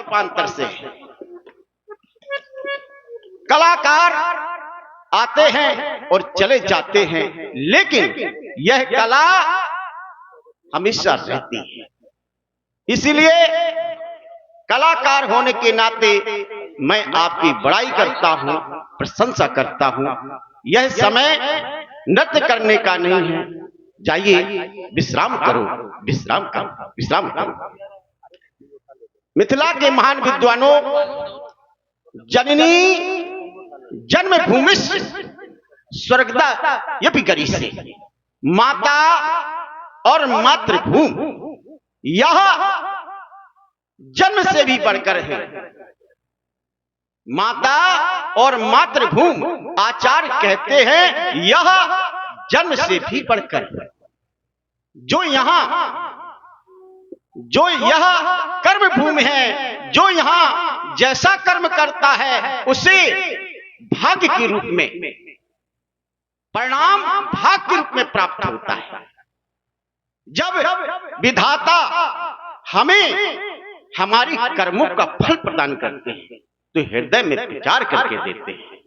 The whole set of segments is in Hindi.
कल्पांतर से है। कलाकार आते हैं और चले जाते हैं, लेकिन यह कला हमेशा रहती है। इसीलिए कलाकार होने के नाते मैं आपकी बड़ाई करता हूं, प्रशंसा करता हूं। यह समय नृत्य करने का नहीं है। जाइए विश्राम करो, विश्राम करो, विश्राम करो। मिथिला के महान विद्वानों, जननी जन्मभूमि स्वर्गदा यपि गरी से, माता और मातृभूमि यह जन्म से भी बढ़कर है। माता और मातृभूमि आचार्य कहते हैं यह जन्म से भी बढ़कर है। जो यह कर्म भूमि है, जो यहां जैसा कर्म करता है उसे भाग्य के रूप में, परिणाम भाग्य के रूप में प्राप्त होता है। जब विधाता हमें हमारी कर्मों का फल प्रदान करते हैं तो हृदय में विचार करके देते हैं।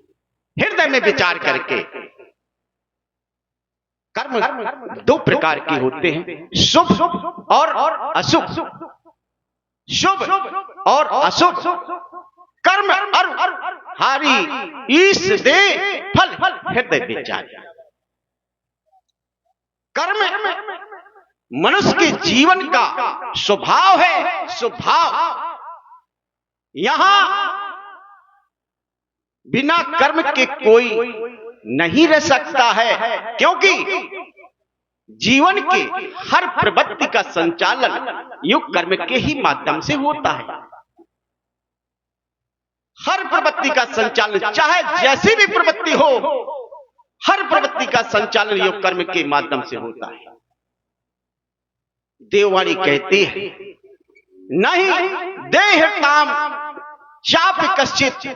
हृदय में विचार करके। कर्म दो प्रकार के होते हैं, शुभ और अशुभ। शुभ और अशुभ कर्म हारी ईश दे फल हृदय विचार। कर्म मनुष्य के जीवन का स्वभाव है, स्वभाव। यहां बिना कर्म के कोई नहीं रह सकता है, क्योंकि जीवन के हर प्रवृत्ति का संचालन युग कर्म के ही माध्यम से होता है। हर प्रवृत्ति का संचालन, चाहे जैसी भी प्रवृत्ति हो, हर प्रवृत्ति का संचालन योग कर्म के माध्यम से होता है। देववाणी कहती है, नहीं देहताम चाप कश्चित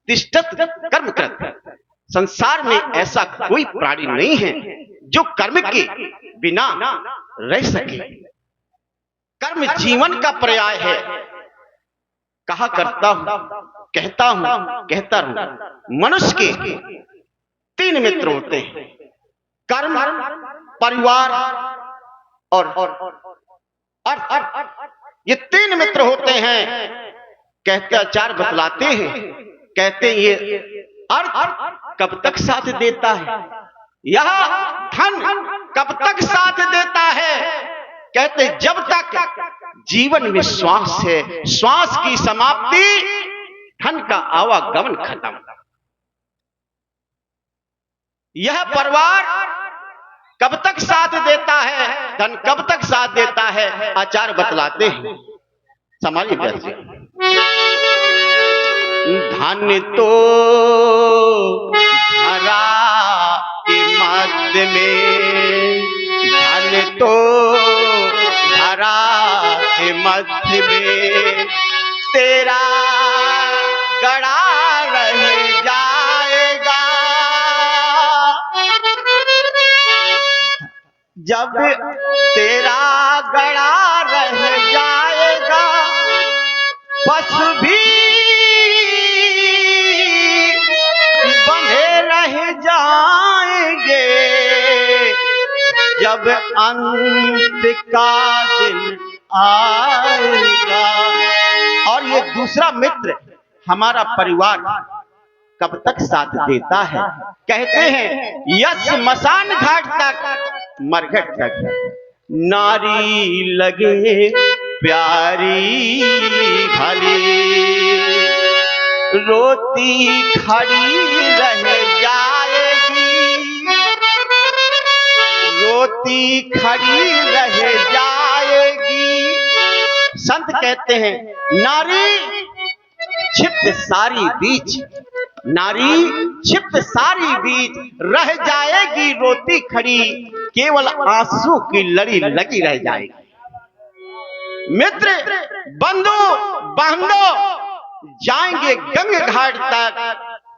तिष्ठत कर्म कृत। संसार में ऐसा कोई प्राणी नहीं है जो कर्म के बिना रह सके। कर्म जीवन का पर्याय है। कहा करता हूं, कहता रहूं, मनुष्य के तीन मित्र होते हैं, कर्म, परिवार और अर्थ। ये तीन मित्र होते हैं। कहते आचार्य बतलाते हैं, कहते हैं ये अर्थ कब तक साथ देता है, यह धन कब तक साथ देता है। कहते जब तक जीवन में श्वास है, श्वास की समाप्ति, धन का आवागमन खत्म। यह परिवार कब तक साथ देता है, धन कब तक साथ देता है, आचार्य बतलाते हैं। समाज में धन तो धरा के मध्य में, धन तो धरा के मध्य में तेरा गड़ा रह जाएगा। जब तेरा गड़ा रह जाएगा, पशु भी बंधे रह जाएंगे। जब अंत का दिन आएगा। और ये दूसरा मित्र हमारा परिवार कब तक साथ देता है। कहते हैं यश मसान घाट तक मरघट तक नारी लगे प्यारी भली, रोती खड़ी रह जाएगी, रोती खड़ी रह जाएगी। संत कहते हैं नारी क्षिप्त सारी बीच, नारी क्षिप्त सारी बीच रह जाएगी रोती खड़ी, केवल आंसू की लड़ी लगी रह जाएगी। मित्र बंधु बहनों जाएंगे गंग घाट तक,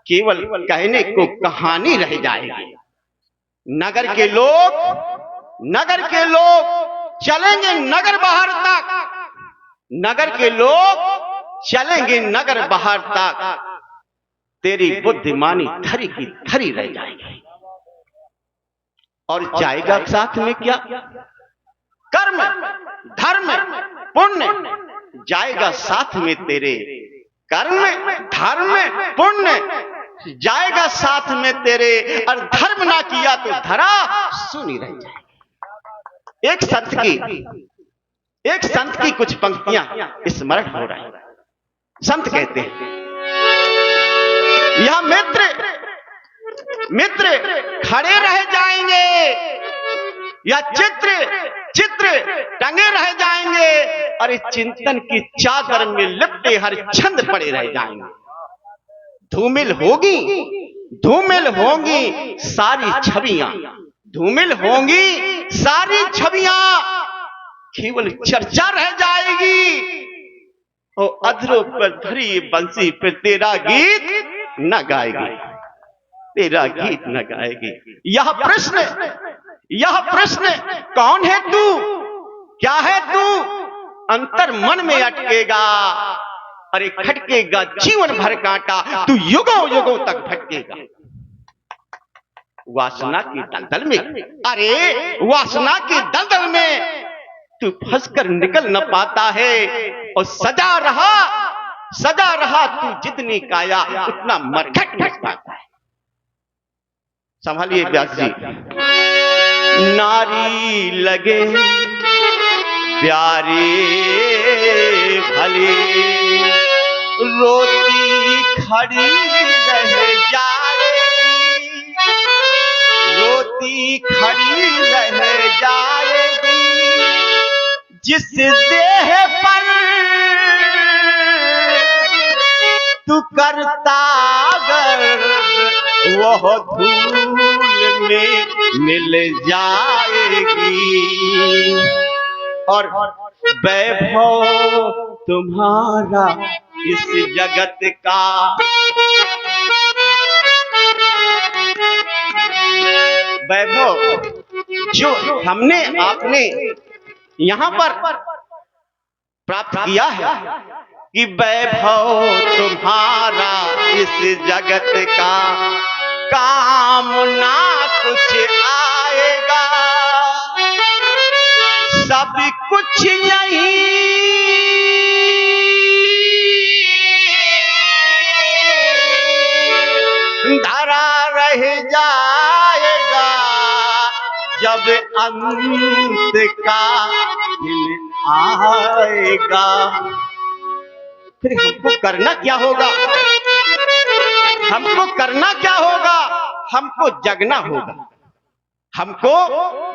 केवल कहने को कहानी रह जाएगी। नगर के लोग चलेंगे नगर बाहर तक, नगर के लोग चलेंगे नगर बाहर तक, तेरी बुद्धिमानी धरी की धरी रह जाएगी। और जाएगा साथ में क्या? कर्म, धर्म, पुण्य जाएगा साथ में तेरे। कर्म, धर्म, पुण्य जाएगा साथ में तेरे। और धर्म ना किया तो धरा सुनी रह जाएगी। एक संत की कुछ पंक्तियां स्मरण हो रही है। संत कहते हैं, यह मित्र खड़े रह जाएंगे, या चित्र टंगे रह जाएंगे, और इस चिंतन की चादर में लिपटे हर छंद पड़े रह जाएंगे। धूमिल होंगी सारी छवियां, धूमिल होंगी सारी छवियां, केवल चर्चा रह जाएगी। और अधरों पर धरी बंसी फिर तेरा गीत न गाएगी, तेरा गीत न गाएगी। यह प्रश्न कौन है तू, क्या है तू, अंतर मन में अटकेगा। अरे खटकेगा जीवन भर कांटा, तू युगों तक भटकेगा। वासना की दलदल में, अरे वासना की दलदल में तू फंसकर निकल न पाता है। और सजा रहा तू जितनी काया, उतना मरघट मच पाता है। संभालिए व्यास जी। नारी लगे प्यारी भली, रोती खड़ी रह जाएगी, रोती खड़ी रह जाएगी। जिस देह पर तू करता गर्व, वह धूल में मिल जाएगी। और वैभव तुम्हारा इस जगत का, वैभव जो हमने आपने यहां पर प्राप्त किया है, कि वैभव तुम्हारा इस जगत का, काम ना कुछ आएगा, सब कुछ यही धरा रह जाएगा। जब अंत का दिन आएगा, फिर हमको करना क्या होगा? हमको करना क्या होगा? हमको जगना होगा, हमको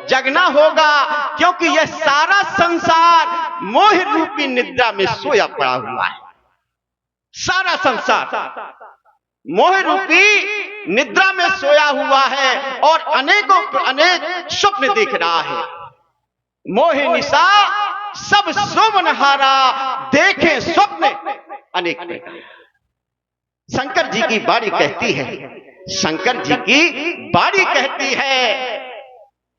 जगना होगा। क्योंकि यह सारा संसार मोह रूपी निद्रा में सोया पड़ा हुआ है। सारा संसार मोह रूपी निद्रा में सोया हुआ है और अनेक स्वप्न देख रहा है। मोह निशा सब सोमनहारा, देखे स्वप्न अनेक। शंकर जी की बाणी कहती है, शंकर जी की बाणी कहती है,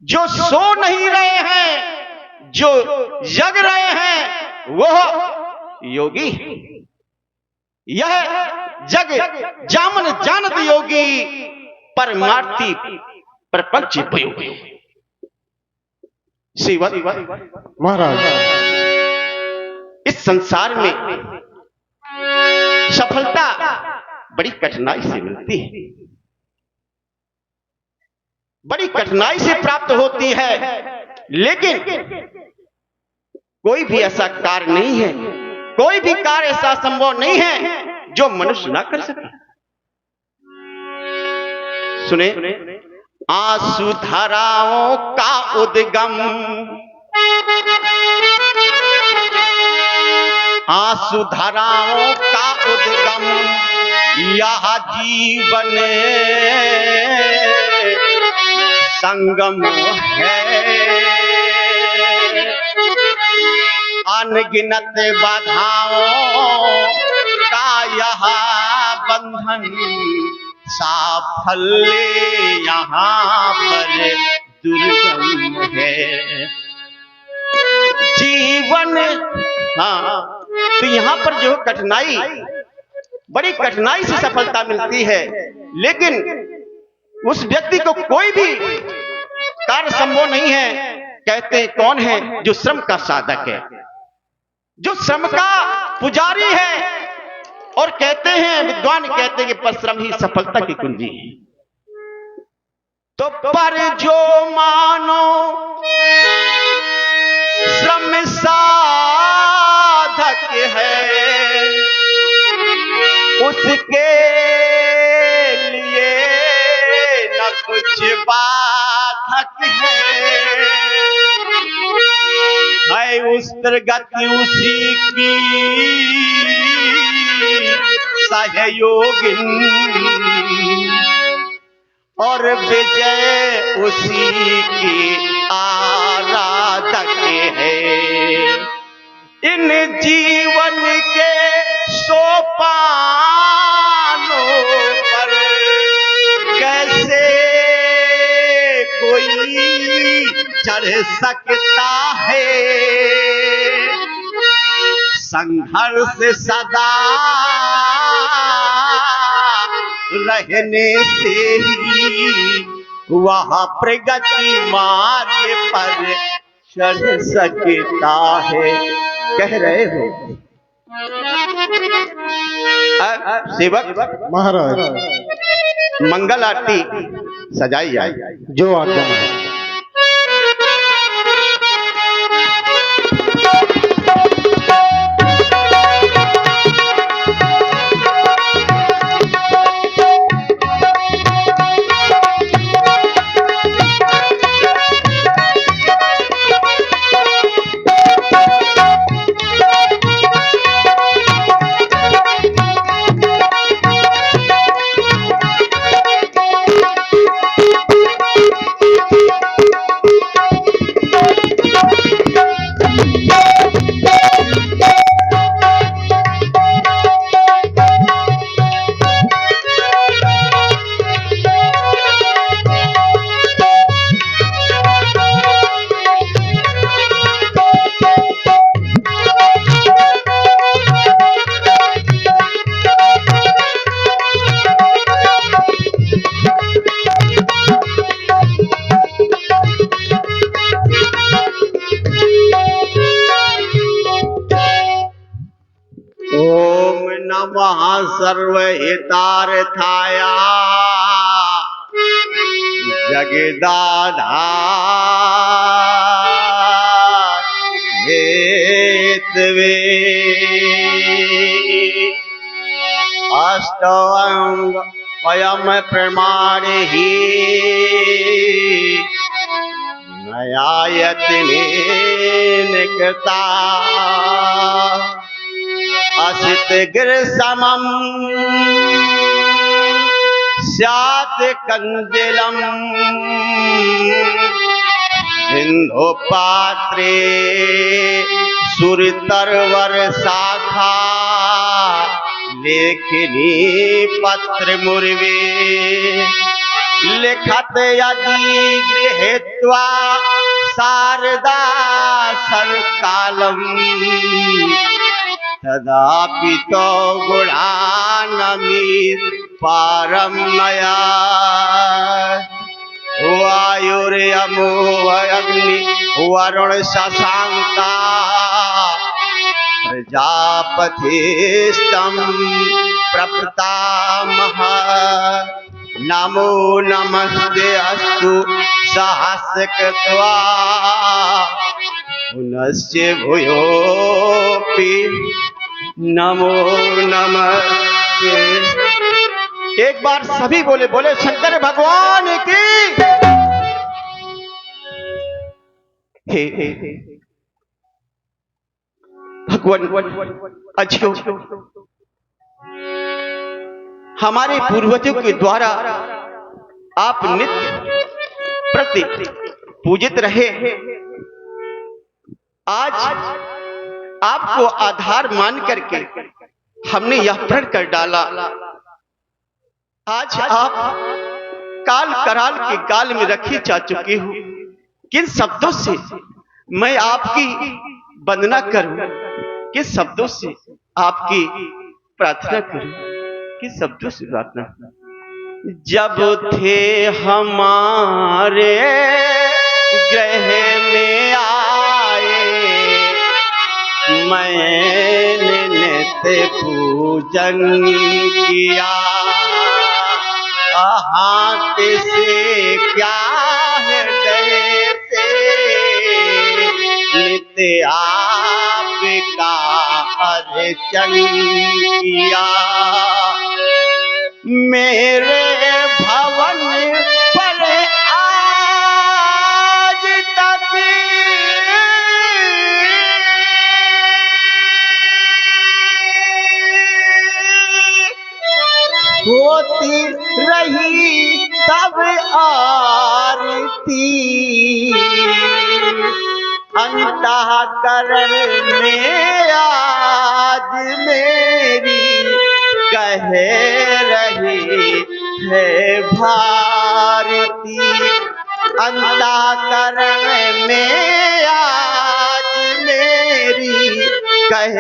जो सो नहीं रहे हैं, जो जग रहे हैं, वह योगी। यह जग जामन जानत योगी, परमार्थी प्रपंच उपयोगी। शिवा महाराज, इस संसार में सफलता बड़ी कठिनाई से मिलती है, बड़ी कठिनाई से प्राप्त होती है। लेकिन कोई भी ऐसा कार्य नहीं है, कोई भी कार्य ऐसा संभव नहीं है जो मनुष्य ना कर सके। सुने, आंसू धाराओं का उद्गम, आंसू धाराओं का उद्गम, यह जीवन संगम है। अनगिनत बाधाओं का यह बंधन, साफल्य यहाँ पर दुर्गम है। जीवन तो यहां पर जो कठिनाई, बड़ी कठिनाई से सफलता मिलती है, लेकिन उस व्यक्ति को कोई भी कार्य संभव नहीं है। कहते हैं कौन है? जो श्रम का साधक है, जो श्रम का पुजारी है। और कहते हैं, विद्वान कहते हैं कि परिश्रम ही सफलता की कुंजी है। तो पर जो मानो श्रम साधक है, उसके लिए न कुछ बाधक है उस प्रगति उसी की सहयोगिन, और विजय उसी की आराधक है। इन जीवन के सोपानों पर कैसे कोई चढ़ सकता है? संघर्ष सदा रहने से ही वह प्रगति मार्ग पर चढ़ सकता है। कह रहे हो सेवक महाराज, मंगल आरती सजाई जाए। जो आज्ञा है। सर्वहितार्थाया जगदाधार हेतवे अष्टांग स्वयं प्रमाण ही नयायतने कृता असित गिर समम स्यात् कंजलम सिंधु पात्रे सुरतरवर शाखा लेखनी पत्र मुर्वे लिखत यदि गृहीत्वा शारदा सर्वकालम तदापि तो गुणानमी पारम नया वायुर्यमो अग्नि वरुण शशांका प्रजापतिस्तम प्रपतामह नमो नमस्ते अस्तु सहस्रकृत्वा पुनश्च भूयोपि नमो नमस्ते। एक बार सभी बोले बोले शंकर भगवान की। हे भगवान अच्छो, हमारे पूर्वजों के द्वारा आप नित्य प्रति पूजित रहे। आज आपको आधार मान करके हमने यह प्रण कर डाला। आज आप काल कराल के गाल में रखी जा चुकी हो। किन शब्दों से मैं आपकी वंदना करूं, किस शब्दों से आपकी प्रार्थना करूं, किस शब्दों से प्रार्थना। जब थे हमारे ग्रह में आए, मैंने नित्य पूजन किया। हाथ से क्या है देते, नित्य आपका अर्चन किया। मेरे भवन पर आज तक होती रही तब आरती, अंतःकरण में आज मेरी कह रही है भारती। अंतःकरण में आज मेरी कह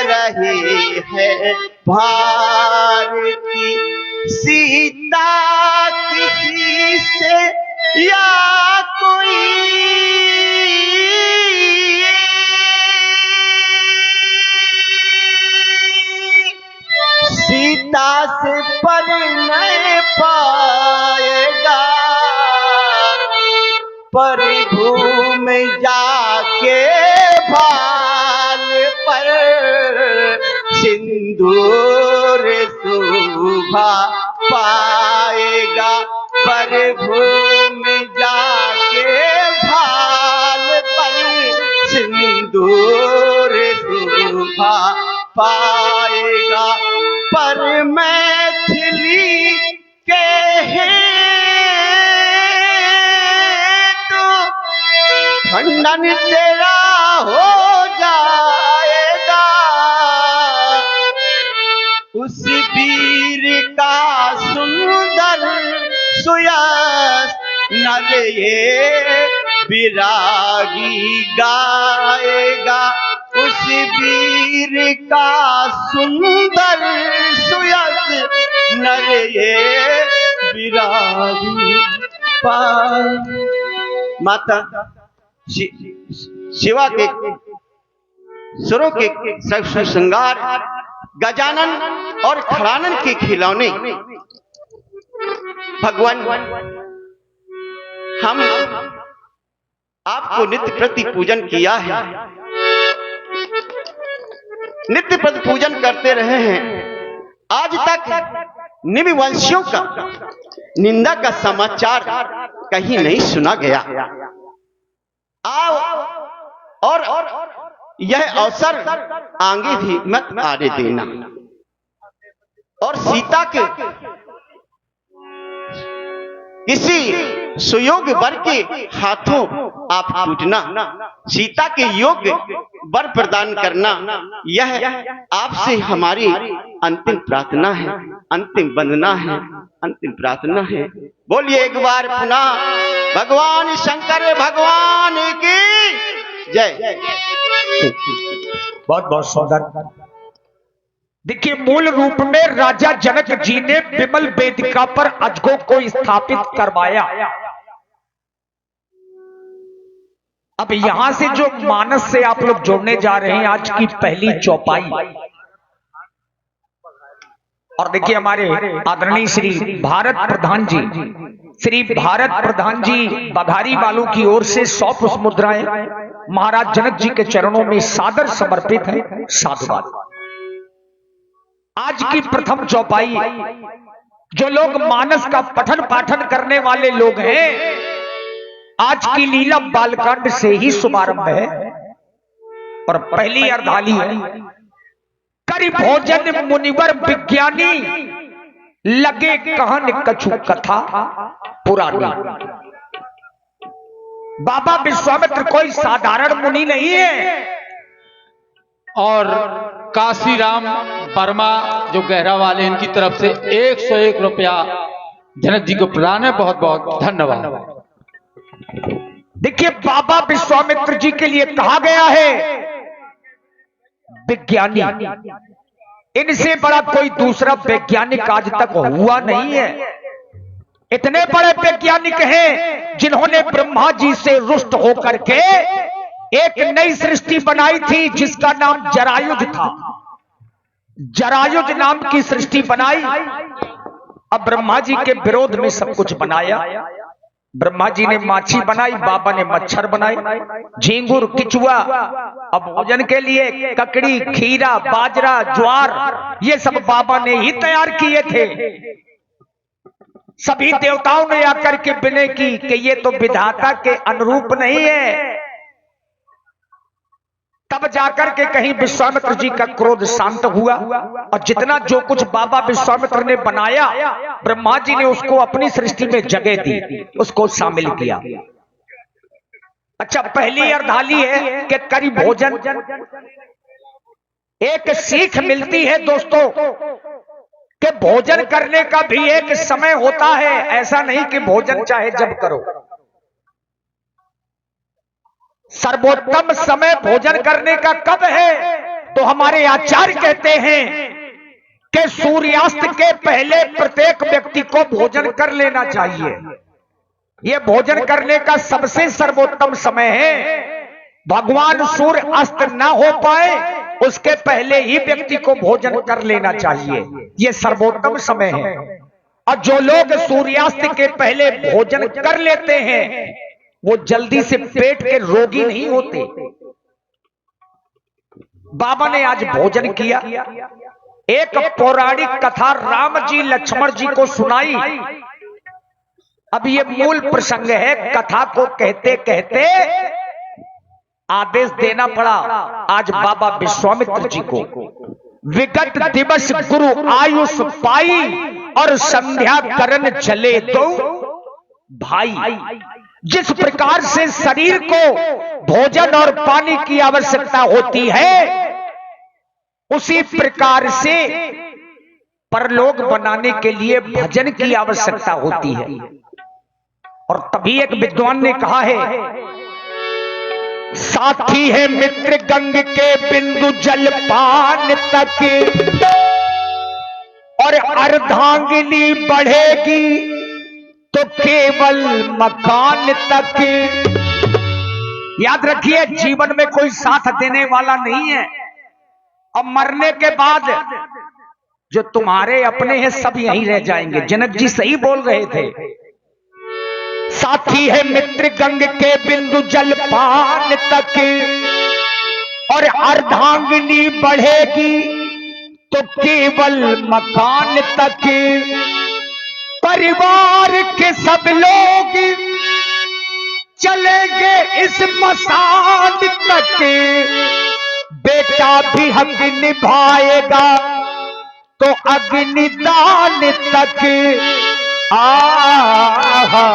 रही है भारती। सीता किसी से या कोई सीता से परिणय पाएगा, परिभू में जाके भाल पर सिंदूर शोभा पाएगा। परिभू में जाके भाल पर सिंदूर शोभा पाएगा। पर मैथिली के तो खंडन तेरा हो जाएगा। उस वीर का सुंदर सुयस नर ये विरागी गाएगा। उस वीर का सुंदर सुयस नर ये विरागी पाए। माता शिवा के सुरों के श्रृंगार, गजानन और खड़ानन के खिलौने, भगवान हम आपको नित्य प्रति पूजन किया है, नित्य प्रति पूजन करते रहे हैं। आज तक निमिवंशियों का निंदा का समाचार कहीं नहीं सुना गया। आओ और यह अवसर आगे भी मत आने देना, और सीता के किसी सुयोग वर के हाथों आप टूटना, सीता के योग्य वर प्रदान करना, यह आपसे हमारी अंतिम प्रार्थना है, अंतिम वंदना है, अंतिम प्रार्थना है। बोलिए एक बार पुनः भगवान शंकर भगवान की जय। बहुत बहुत सुंदर। देखिए, मूल रूप में राजा जनक जी ने विमल वेदिका पर अजगों को स्थापित करवाया। अब यहां से जो मानस से आप लोग जोड़ने जा रहे हैं, आज की पहली चौपाई। और देखिए, हमारे आदरणीय श्री भारत प्रधान जी, श्री भारत प्रधान जी बघारी वालों की ओर से 100 पुष्प मुद्राएं महाराज जनक जी के चरणों में सादर समर्पित है। साधुवाद। आज की प्रथम चौपाई, जो लोग मानस का पठन पाठन करने वाले लोग हैं, आज की लीला बालकांड से ही शुभारंभ है और पहली अर्धाली है। करि भोजन मुनिवर विज्ञानी, लगे कहन कछु कथा पुरानी। बाबा विश्वामित्र कोई साधारण मुनि नहीं है। और काशीराम वर्मा जो गहरा वाले, इनकी तरफ से 101 रुपया जनक जी को प्रदान है। बहुत बहुत धन्यवाद। देखिए, बाबा विश्वामित्र जी के लिए कहा गया है, विज्ञानी, इनसे बड़ा कोई दूसरा वैज्ञानिक आज तक हुआ नहीं है। इतने बड़े वैज्ञानिक हैं जिन्होंने ब्रह्मा जी से रुष्ट होकर के एक नई सृष्टि बनाई थी जिसका नाम जरायुज था। जरायुज नाम की सृष्टि बनाई। अब ब्रह्मा जी के विरोध में सब कुछ बनाया। ब्रह्मा जी ने माछी बनाई, बाबा ने मच्छर बनाई, झींगुर, किचुआ। अब भोजन के लिए ककड़ी, खीरा, बाजरा, ज्वार, ये सब बाबा ने ही तैयार किए थे। सभी देवताओं ने आकर के विनय की कि ये तो विधाता के अनुरूप नहीं है। तब जाकर के कहीं विश्वामित्र जी का क्रोध शांत हुआ और जितना जो कुछ बाबा विश्वामित्र ने बनाया, ब्रह्मा जी ने उसको अपनी सृष्टि में जगह दी, उसको शामिल किया। अच्छा, पहली अर्धाली है कि करी भोजन। एक सीख मिलती है दोस्तों कि भोजन करने का भी एक समय होता है। ऐसा नहीं कि भोजन चाहे जब करो। सर्वोत्तम समय भोजन करने का कब है? तो हमारे आचार्य कहते हैं कि सूर्यास्त के पहले प्रत्येक व्यक्ति को भोजन कर लेना चाहिए। यह भोजन करने का सबसे सर्वोत्तम समय है। भगवान सूर्य अस्त ना हो पाए उसके पहले ही व्यक्ति को भोजन कर लेना चाहिए। यह सर्वोत्तम समय है। और जो लोग सूर्यास्त के पहले भोजन कर लेते हैं वो जल्दी से पेट के रोगी नहीं होते। बाबा ने आज भोजन किया। एक पौराणिक कथा राम जी लक्ष्मण जी को सुनाई। अब ये मूल प्रसंग है। कथा को कहते कहते आदेश देना पड़ा आज बाबा विश्वामित्र जी को। विगत दिवस गुरु आयुष पाई और संध्या करन चले दो भाई। जिस प्रकार से शरीर को भोजन और पानी की आवश्यकता होती है उसी प्रकार से परलोक बनाने के लिए भजन की आवश्यकता होती है। और तभी एक विद्वान ने कहा है, साथी है मित्र गंग के बिंदु जल पान तक और अर्धांगिनी बढ़ेगी तो केवल मकान तक। याद रखिए, जीवन में कोई साथ देने वाला नहीं है। अब मरने के बाद जो तुम्हारे अपने हैं सब यहीं रह जाएंगे। जनक जी सही बोल रहे थे। साथी है मित्र गंग के बिंदु जल पान तक और अर्धांगिनी बढ़ेगी तो केवल मकान तक। परिवार के सब लोग चलेंगे इस मसान तक। बेटा भी हक निभाएगा तो अग्निदान तक। आहा,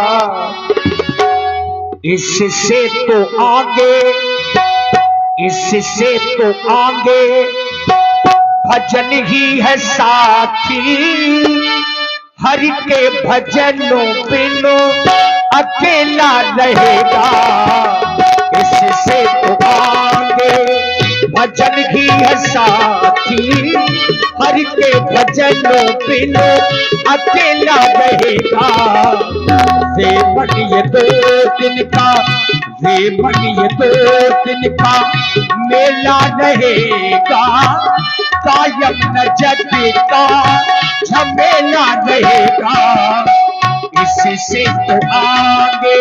इससे तो आगे भजन ही है साथी। हरि के भजनों बिनो अकेला रहेगा। इससे तो आगे भजन ही है साथी। हरि के भजनों बिनो अकेला रहेगा। वे मनिए दो दिन का मेला रहेगा। कायम न जग का झमेला रहेगा। इससे तो आगे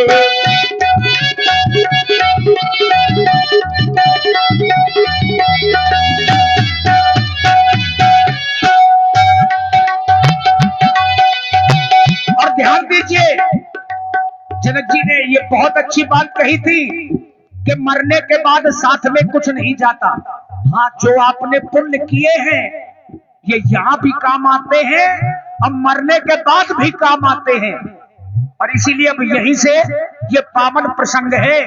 और ध्यान दीजिए, जनक जी ने ये बहुत अच्छी बात कही थी कि मरने के बाद साथ में कुछ नहीं जाता। हाँ, जो आपने पुण्य किए हैं ये यहां भी काम आते हैं, अब मरने के बाद भी काम आते हैं। और इसीलिए अब यहीं से ये पावन प्रसंग है।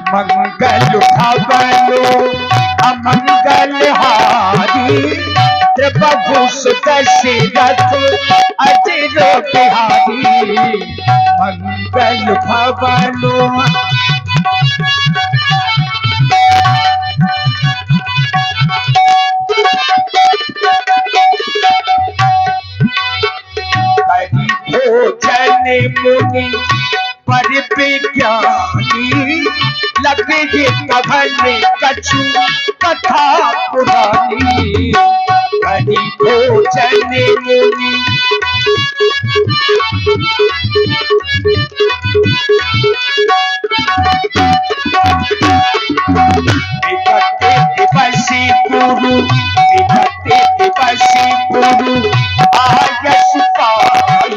मंगल भवनो अमंगल हारी त्रिभुवन दशरथ अजरो बिहारी। मंगल भवनो लग ये कभन कछु कथा पुरानी, कहीं भोजन मुनि विगते दिवसी गुरु, विगते दिवसी गुरु आयस पाई,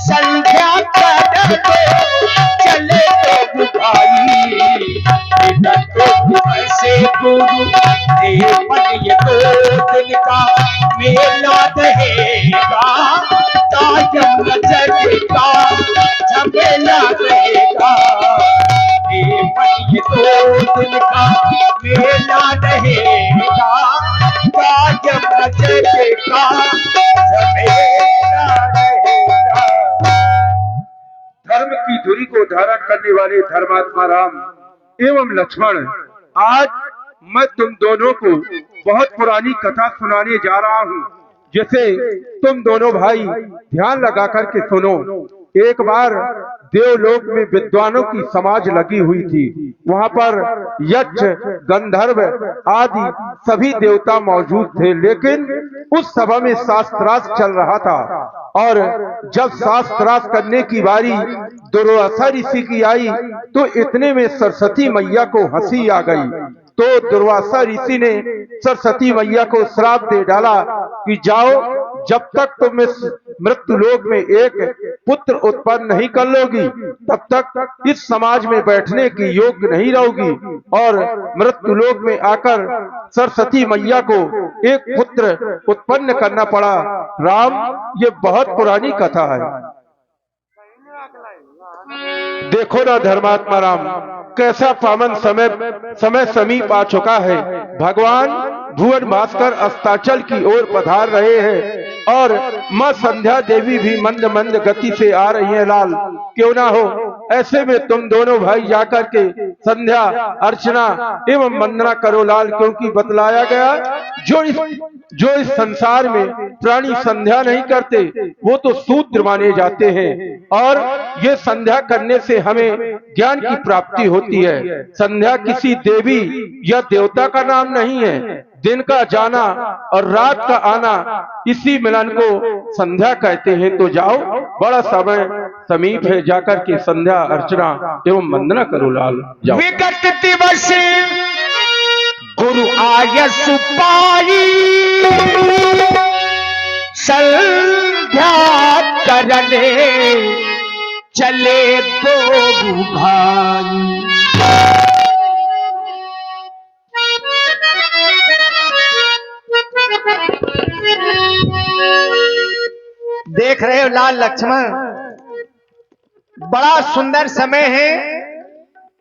संध्या कर चले तो भाई। विगते दिवसी गुरु मन ये 2 दिन का मेला रहेगा, कायम नजर का झमेला रहेगा। ये 2 दिन का मेला रहेगा, कायम नजर का झमेला रहेगा। धर्म की धुरी को धारण करने वाले धर्मात्मा राम एवं लक्ष्मण, आज मैं तुम दोनों को बहुत पुरानी कथा सुनाने जा रहा हूँ, जिसे तुम दोनों भाई ध्यान लगा करके सुनो। एक बार देवलोक में विद्वानों की समाज लगी हुई थी। वहां पर यक्ष, गंधर्व आदि सभी देवता मौजूद थे, लेकिन उस सभा में शास्त्रार्थ चल रहा था। और जब शास्त्रार्थ करने की बारी दुर्वासा ऋषि की आई, तो इतने में सरस्वती मैया को हंसी आ गई। तो दुर्वासा ऋषि ने सरस्वती मैया को श्राप दे डाला कि जाओ, जब तक तुम इस मृत्युलोक में एक पुत्र उत्पन्न नहीं कर लोगी, तब तक इस समाज में बैठने की योग्य नहीं रहोगी। और मृत्युलोक में आकर सरस्वती मैया को एक पुत्र उत्पन्न करना पड़ा। राम, ये बहुत पुरानी कथा है। देखो ना धर्मात्मा राम, कैसा पावन समय समीप आ चुका है। भगवान भुवन भास्कर अस्ताचल की ओर पधार रहे हैं और मां संध्या देवी भी मंद मंद गति से आ रही हैं। लाल, क्यों ना हो, ऐसे में तुम दोनों भाई जाकर के संध्या अर्चना एवं वंदना करो लाल, क्योंकि बतलाया गया जो इस संसार में प्राणी संध्या नहीं करते वो तो शूद्र माने जाते हैं। और ये संध्या करने से हमें ज्ञान की प्राप्ति होती है। संध्या किसी देवी या देवता का नाम नहीं है। दिन का जाना और रात का आना, इसी मिलन को संध्या कहते हैं। तो जाओ, बड़ा समय समीप है, जाकर के संध्या अर्चना एवं वंदना करो लाल, जाओ। विगत दिवस गुरु आयस पाई, संध्या करने चले 2 भाई। देख रहे हो लाल लक्ष्मण, बड़ा सुंदर समय है।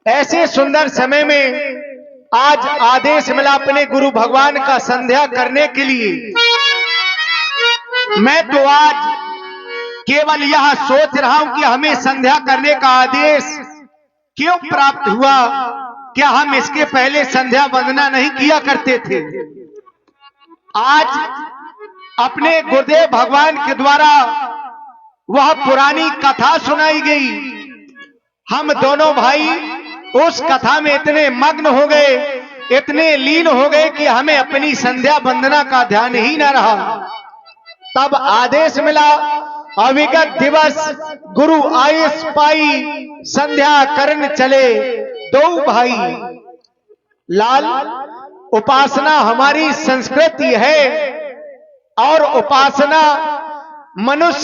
ऐसे सुंदर समय में आज आदेश मिला अपने गुरु भगवान का संध्या करने के लिए। मैं तो आज केवल यह सोच रहा हूं कि हमें संध्या करने का आदेश क्यों प्राप्त हुआ। क्या हम इसके पहले संध्या वंदना नहीं किया करते थे? आज अपने गुरुदेव भगवान के द्वारा वह पुरानी कथा सुनाई गई। हम दोनों भाई उस कथा में इतने मग्न हो गए, इतने लीन हो गए कि हमें अपनी संध्या वंदना का ध्यान ही न रहा। तब आदेश मिला, अविगत दिवस गुरु आयुष पाई, संध्या करन चले 2 भाई। लाल, उपासना हमारी संस्कृति है और उपासना मनुष्य